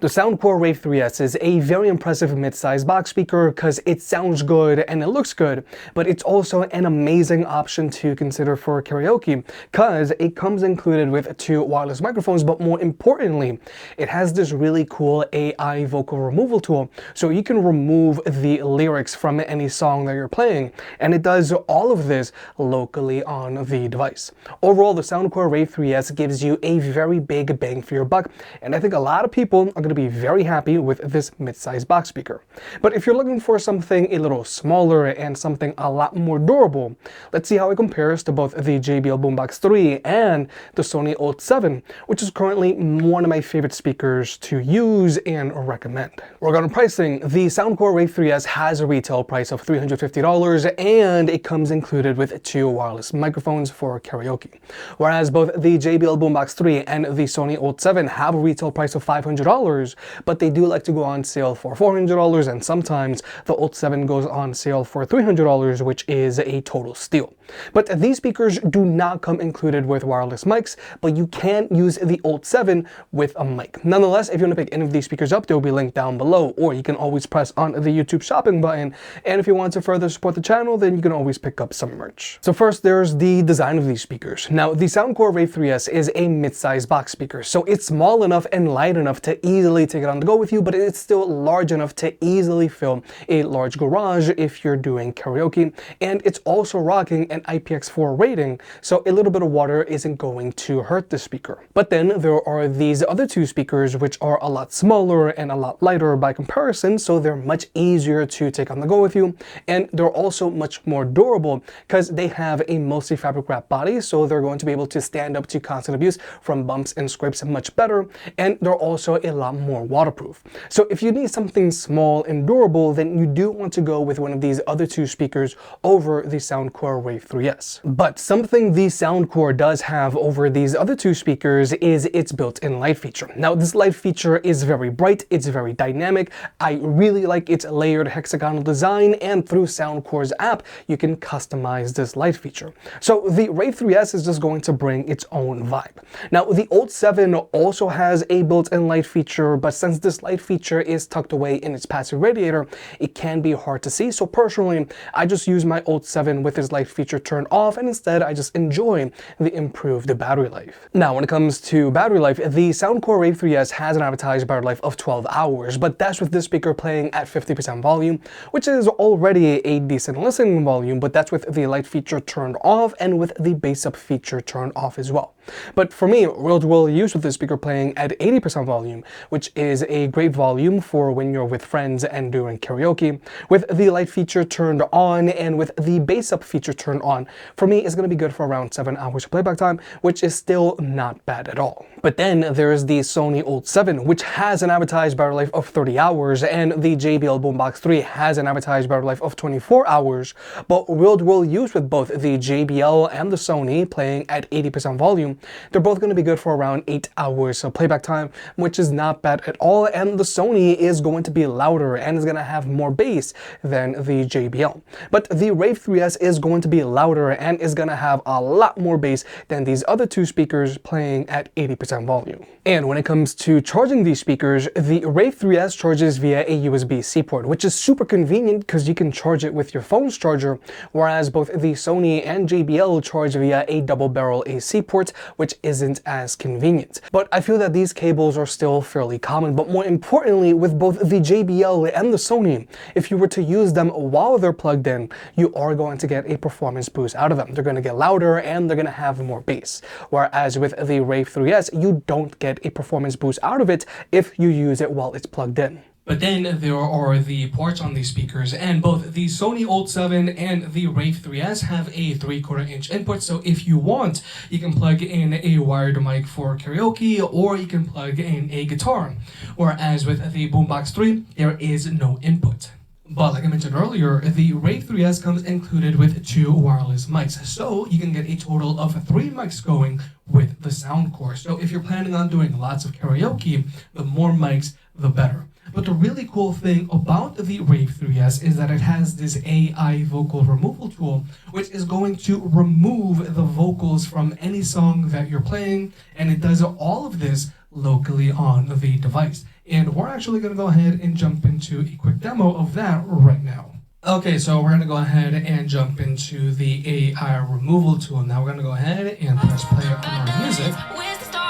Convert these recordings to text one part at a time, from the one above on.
The Soundcore Wave 3S is a very impressive mid-size box speaker because it sounds good and it looks good, but it's also an amazing option to consider for karaoke because it comes included with 2 wireless microphones, but more importantly, it has this really cool AI vocal removal tool, so you can remove the lyrics from any song that you're playing, and it does all of this locally on the device. Overall, the Soundcore Wave 3S gives you a very big bang for your buck, and I think a lot of people are going to be very happy with this mid-size box speaker. But if you're looking for something a little smaller and something a lot more durable, let's see how it compares to both the JBL Boombox 3 and the Sony ULT 7, which is currently one of my favorite speakers to use and recommend. Regarding pricing, the Soundcore Wave 3S has a retail price of $350 and it comes included with 2 wireless microphones for karaoke. Whereas both the JBL Boombox 3 and the Sony ULT 7 have a retail price of $500, but they do like to go on sale for $400, and sometimes the ULT 7 goes on sale for $300, which is a total steal. But these speakers do not come included with wireless mics, but you can use the ULT 7 with a mic. Nonetheless, if you want to pick any of these speakers up, they'll be linked down below, or you can always press on the YouTube shopping button, and if you want to further support the channel, then you can always pick up some merch. So first, there's the design of these speakers. Now, the Soundcore Wave 3S is a mid-size box speaker, so it's small enough and light enough to easily take it on the go with you, but it's still large enough to easily fill a large garage if you're doing karaoke, and it's also rocking an IPX4 rating, so a little bit of water isn't going to hurt the speaker. But then there are these other 2 speakers which are a lot smaller and a lot lighter by comparison, so they're much easier to take on the go with you, and they're also much more durable because they have a mostly fabric wrap body, so they're going to be able to stand up to constant abuse from bumps and scrapes much better, and they're also a lot more waterproof. So if you need something small and durable, then you do want to go with one of these other 2 speakers over the Soundcore Wave 3S. But something the Soundcore does have over these other 2 speakers is its built-in light feature. Now, this light feature is very bright, it's very dynamic. I really like its layered hexagonal design, and through Soundcore's app, you can customize this light feature. So the Wave 3S is just going to bring its own vibe. Now, the ULT 7 also has a built-in light feature, but since this light feature is tucked away in its passive radiator, it can be hard to see. So personally, I just use my ULT 7 with its light feature turned off, and instead I just enjoy the improved battery life. Now, when it comes to battery life, the Soundcore Wave 3S has an advertised battery life of 12 hours, but that's with this speaker playing at 50% volume, which is already a decent listening volume, but that's with the light feature turned off and with the bass up feature turned off as well. But for me, real use with this speaker playing at 80% volume, which is a great volume for when you're with friends and doing karaoke, with the light feature turned on and with the bass up feature turned on, for me it's going to be good for around 7 hours of playback time, which is still not bad at all. But then there's the Sony ULT 7, which has an advertised battery life of 30 hours, and the JBL Boombox 3 has an advertised battery life of 24 hours, but real use with both the JBL and the Sony playing at 80% volume, they're both going to be good for around 8 hours of playback time, which is not bad at all, and the Sony is going to be louder and is going to have more bass than the JBL. But the Wave 3S is going to be louder and is going to have a lot more bass than these other 2 speakers playing at 80% volume. And when it comes to charging these speakers, the Wave 3S charges via a USB-C port, which is super convenient because you can charge it with your phone's charger, whereas both the Sony and JBL charge via a double-barrel AC port, which isn't as convenient. But I feel that these cables are still fairly common, but more importantly, with both the JBL and the Sony, if you were to use them while they're plugged in, you are going to get a performance boost out of them. They're going to get louder and they're going to have more bass. Whereas with the Wave 3S, you don't get a performance boost out of it if you use it while it's plugged in. But then there are the ports on these speakers, and both the Sony ULT 7 and the Wave 3S have a 3/4 inch input, so if you want, you can plug in a wired mic for karaoke, or you can plug in a guitar. Whereas with the Boombox 3, there is no input. But like I mentioned earlier, the Wave 3S comes included with 2 wireless mics, so you can get a total of 3 mics going with the Soundcore. So if you're planning on doing lots of karaoke, the more mics, the better. But the really cool thing about the Wave 3S is that it has this AI vocal removal tool, which is going to remove the vocals from any song that you're playing, and it does all of this locally on the device. And we're actually going to go ahead and jump into a quick demo of that right now. Okay, so we're going to go ahead and jump into the AI removal tool. Now we're going to go ahead and press play on our music.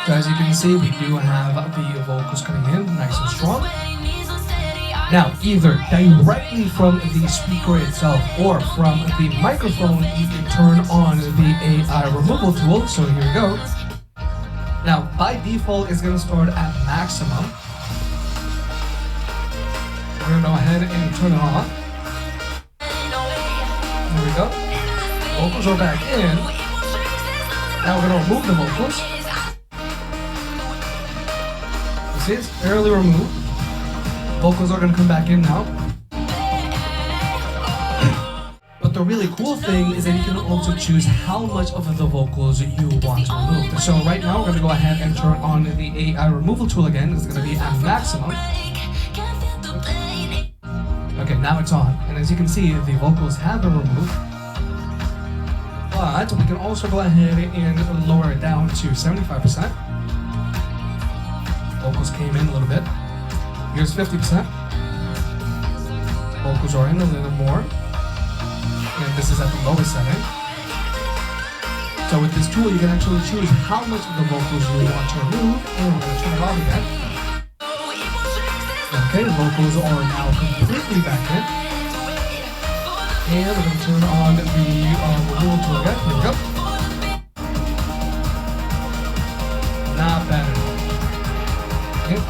So as you can see, we do have the vocals coming in nice and strong. Now, either directly from the speaker itself or from the microphone, you can turn on the AI removal tool. So here we go. Now, by default, it's going to start at maximum. We're going to go ahead and turn it on. There we go. Vocals are back in. Now we're going to remove the vocals. You see, it's barely removed. Vocals are going to come back in now. But the really cool thing is that you can also choose how much of the vocals you want to remove. So right now we're going to go ahead and turn on the AI removal tool again. It's going to be at maximum. Okay, now it's on. And as you can see, the vocals have been removed. But we can also go ahead and lower it down to 75%. Vocals came in a little bit. Here's 50%. Vocals are in a little more. And this is at the lowest setting. So with this tool, you can actually choose how much of the vocals you want to remove. And we're going to turn it on again. Okay, the vocals are now completely back in. And we're going to turn on the removal tool again. Here we go. Not bad at all. Okay.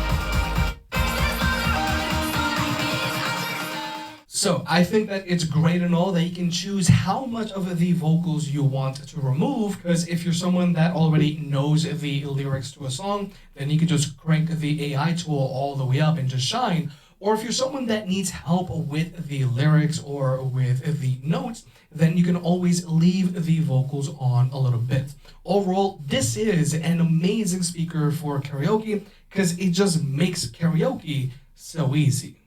So I think that it's great and all that you can choose how much of the vocals you want to remove, because if you're someone that already knows the lyrics to a song, then you can just crank the AI tool all the way up and just shine. Or if you're someone that needs help with the lyrics or with the notes, then you can always leave the vocals on a little bit. Overall, this is an amazing speaker for karaoke because it just makes karaoke so easy.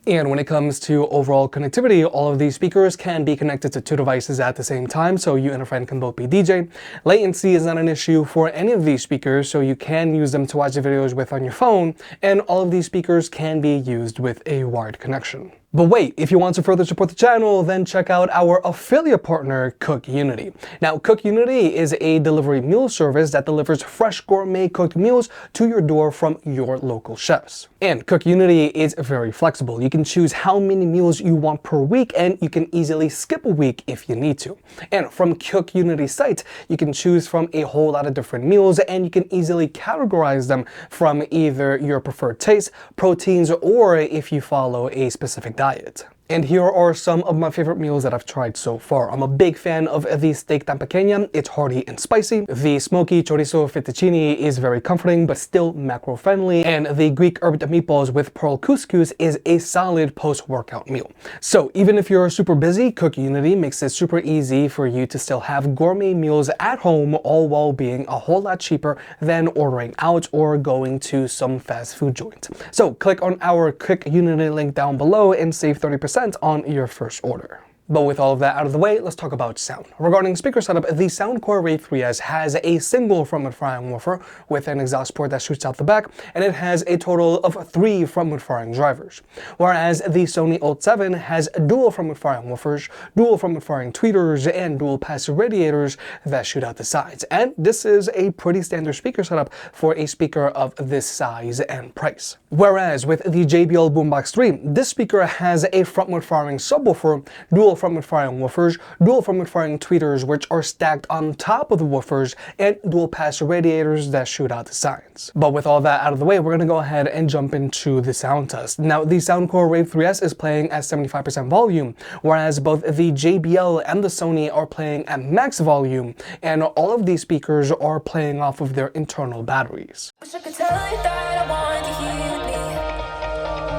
And when it comes to overall connectivity, all of these speakers can be connected to two devices at the same time, so you and a friend can both be DJ. Latency is not an issue for any of these speakers, so you can use them to watch the videos with on your phone, and all of these speakers can be used with a wired connection. But wait, if you want to further support the channel, then check out our affiliate partner, Cook Unity. Now, Cook Unity is a delivery meal service that delivers fresh gourmet cooked meals to your door from your local chefs. And Cook Unity is very flexible. You can choose how many meals you want per week, and you can easily skip a week if you need to. And from Cook Unity's site, you can choose from a whole lot of different meals, and you can easily categorize them from either your preferred taste, proteins, or if you follow a specific diet. And here are some of my favorite meals that I've tried so far. I'm a big fan of the steak tan pequeña. It's hearty and spicy. The smoky chorizo fettuccine is very comforting but still macro-friendly. And the Greek herb meatballs with pearl couscous is a solid post-workout meal. So even if you're super busy, Cook Unity makes it super easy for you to still have gourmet meals at home, all while being a whole lot cheaper than ordering out or going to some fast food joint. So click on our Cook Unity link down below and save 30% on your first order. But with all of that out of the way, let's talk about sound. Regarding speaker setup, the Soundcore Rave 3S has a single front-mount firing woofer with an exhaust port that shoots out the back, and it has a total of 3 front-mount firing drivers. Whereas the Sony ULT 7 has dual front-mount firing woofers, dual front-mount firing tweeters, and dual passive radiators that shoot out the sides. And this is a pretty standard speaker setup for a speaker of this size and price. Whereas with the JBL Boombox 3, this speaker has a front-mount firing subwoofer, dual front-mount firing woofers, dual front-mount firing tweeters which are stacked on top of the woofers, and dual passive radiators that shoot out the sides. But with all that out of the way, we're going to go ahead and jump into the sound test. Now, the Soundcore Wave 3S is playing at 75% volume, whereas both the JBL and the Sony are playing at max volume, and all of these speakers are playing off of their internal batteries. Wish I could tell you that I want you hear me,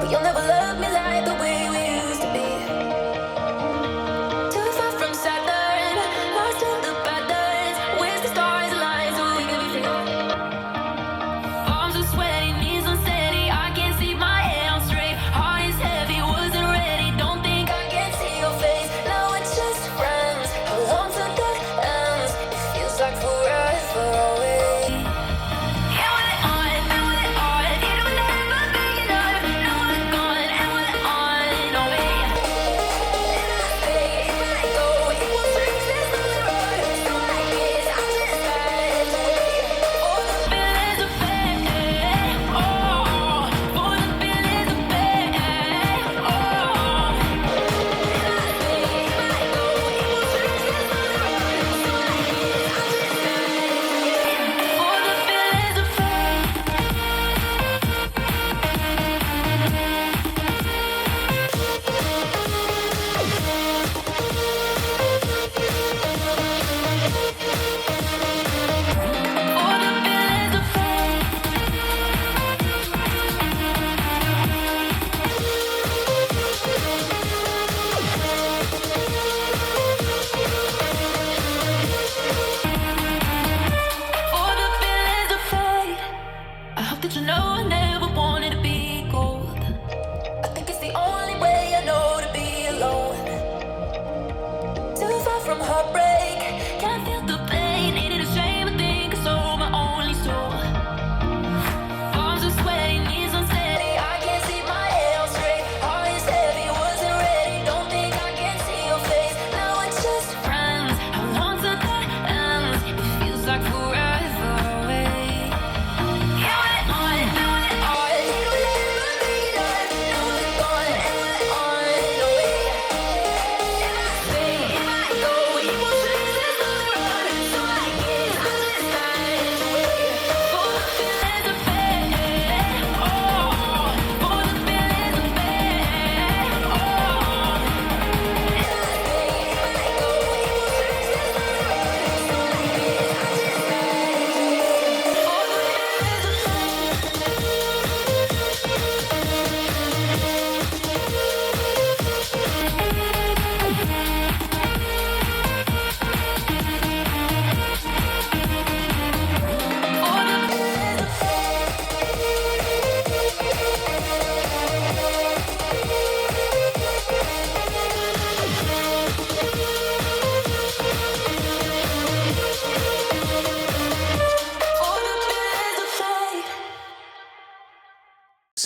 but you'll never love me like the way we used to be. Too far from Saturn, lost in the patterns. Where's the stars aligned so we can be free? Arms are sweaty, knees unsteady. I can't see my head on straight. Heart is heavy, wasn't ready. Don't think I can see your face. Now it's just friends. How long till that ends? It feels like forever away. Yeah, we're on, we're on. It will never be enough.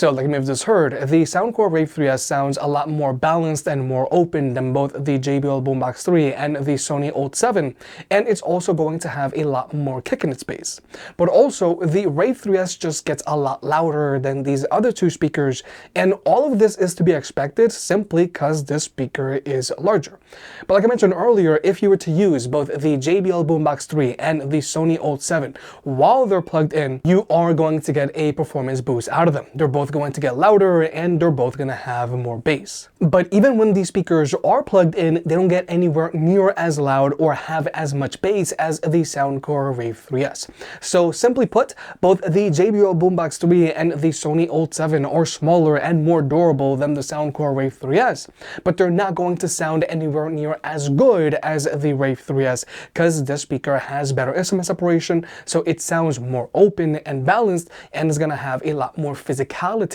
So like you've just heard, the Soundcore Wave 3S sounds a lot more balanced and more open than both the JBL Boombox 3 and the Sony ULT 7, and it's also going to have a lot more kick in its bass. But also, the Wave 3S just gets a lot louder than these other two speakers, and all of this is to be expected simply because this speaker is larger. But like I mentioned earlier, if you were to use both the JBL Boombox 3 and the Sony ULT 7 while they're plugged in, you are going to get a performance boost out of them. They're both going to get louder and they're both going to have more bass. But even when these speakers are plugged in, they don't get anywhere near as loud or have as much bass as the Soundcore Wave 3S. So simply put, both the JBL Boombox 3 and the Sony ULT 7 are smaller and more durable than the Soundcore Wave 3S, but they're not going to sound anywhere near as good as the Wave 3S because this speaker has better instrument separation, so it sounds more open and balanced and is going to have a lot more physicality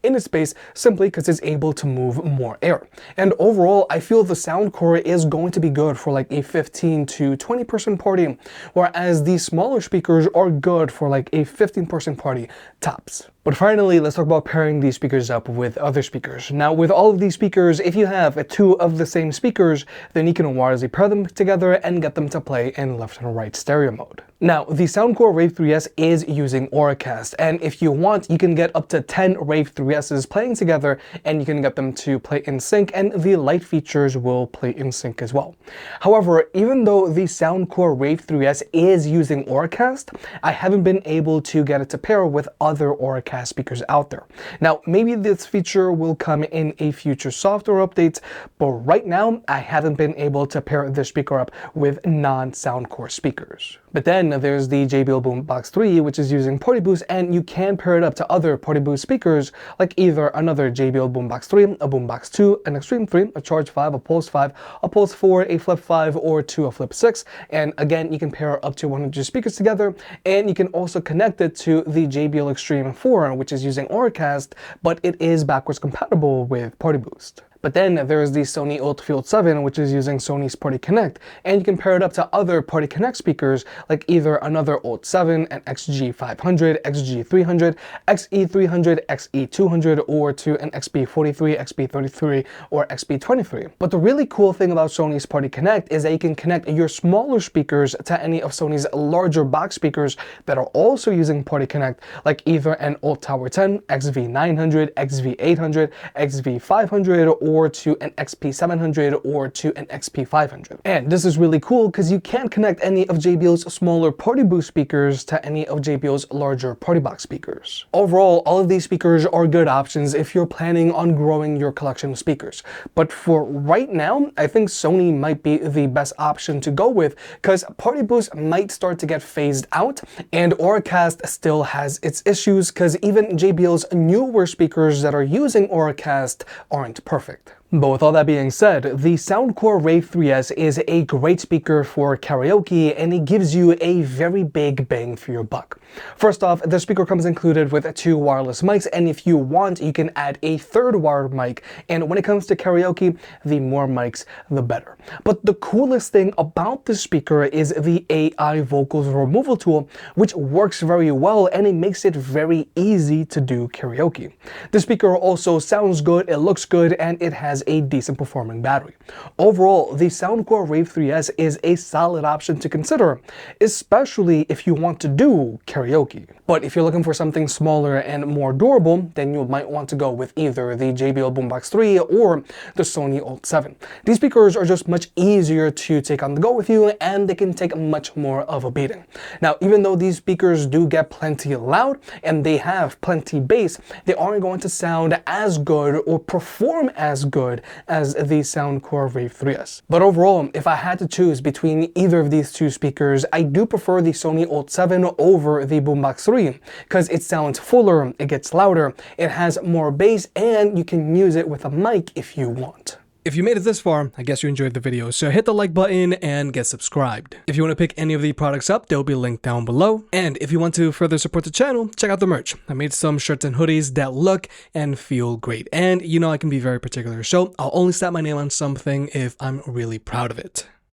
in its bass simply because it's able to move more air. And overall, I feel the Soundcore is going to be good for like a 15 to 20-person party, whereas these smaller speakers are good for like a 15-person party tops. But finally, let's talk about pairing these speakers up with other speakers. Now, with all of these speakers, if you have two of the same speakers, then you can wirelessly pair them together and get them to play in left and right stereo mode. Now, the Soundcore Wave 3S is using Auracast, and if you want, you can get up to 10 Wave 3Ss playing together, and you can get them to play in sync, and the light features will play in sync as well. However, even though the Soundcore Wave 3S is using Auracast, I haven't been able to get it to pair with other Auracast speakers out there. Now, maybe this feature will come in a future software update, but right now, I haven't been able to pair this speaker up with non-Soundcore speakers. But then there's the JBL Boombox 3, which is using Party Boost, and you can pair it up to other Party Boost speakers, like either another JBL Boombox 3, a Boombox 2, an Extreme 3, a Charge 5, a Pulse 5, a Pulse 4, a Flip 5, or to a Flip 6. And again, you can pair up to 100 speakers together, and you can also connect it to the JBL Extreme 4, which is using Auracast, but it is backwards compatible with Party Boost. But then there's the Sony ULT 7, which is using Sony's Party Connect, and you can pair it up to other Party Connect speakers, like either another ULT 7, an XG500, XG300, XE300, XE200, or to an XP43, XP33, or XP23. But the really cool thing about Sony's Party Connect is that you can connect your smaller speakers to any of Sony's larger box speakers that are also using Party Connect, like either an ULT Tower 10, XV900, XV800, XV500, or to an XP700 or to an XP500. And this is really cool because you can connect any of JBL's smaller Party Boost speakers to any of JBL's larger Party Box speakers. Overall, all of these speakers are good options if you're planning on growing your collection of speakers. But for right now, I think Sony might be the best option to go with because Party Boost might start to get phased out, and Auracast still has its issues because even JBL's newer speakers that are using Auracast aren't perfect. But with all that being said, the Soundcore Wave 3S is a great speaker for karaoke, and it gives you a very big bang for your buck. First off, the speaker comes included with 2 wireless mics, and if you want, you can add a third wired mic, and when it comes to karaoke, the more mics, the better. But the coolest thing about this speaker is the AI vocals removal tool, which works very well, and it makes it very easy to do karaoke. The speaker also sounds good, it looks good, and it has a decent performing battery. Overall, the Soundcore Wave 3S is a solid option to consider, especially if you want to do karaoke. But if you're looking for something smaller and more durable, then you might want to go with either the JBL Boombox 3 or the Sony ULT 7. These speakers are just much easier to take on the go with you, and they can take much more of a beating. Now, even though these speakers do get plenty loud and they have plenty bass, they aren't going to sound as good or perform as good as the Soundcore Wave 3S. But overall, if I had to choose between either of these two speakers, I do prefer the Sony ULT 7 over the Boombox 3 because it sounds fuller, it gets louder, it has more bass, and you can use it with a mic if you want. If you made it this far, I guess you enjoyed the video, so hit the like button and get subscribed. If you want to pick any of the products up, they'll be linked down below. And if you want to further support the channel, check out the merch. I made some shirts and hoodies that look and feel great. And you know I can be very particular, so I'll only slap my name on something if I'm really proud of it.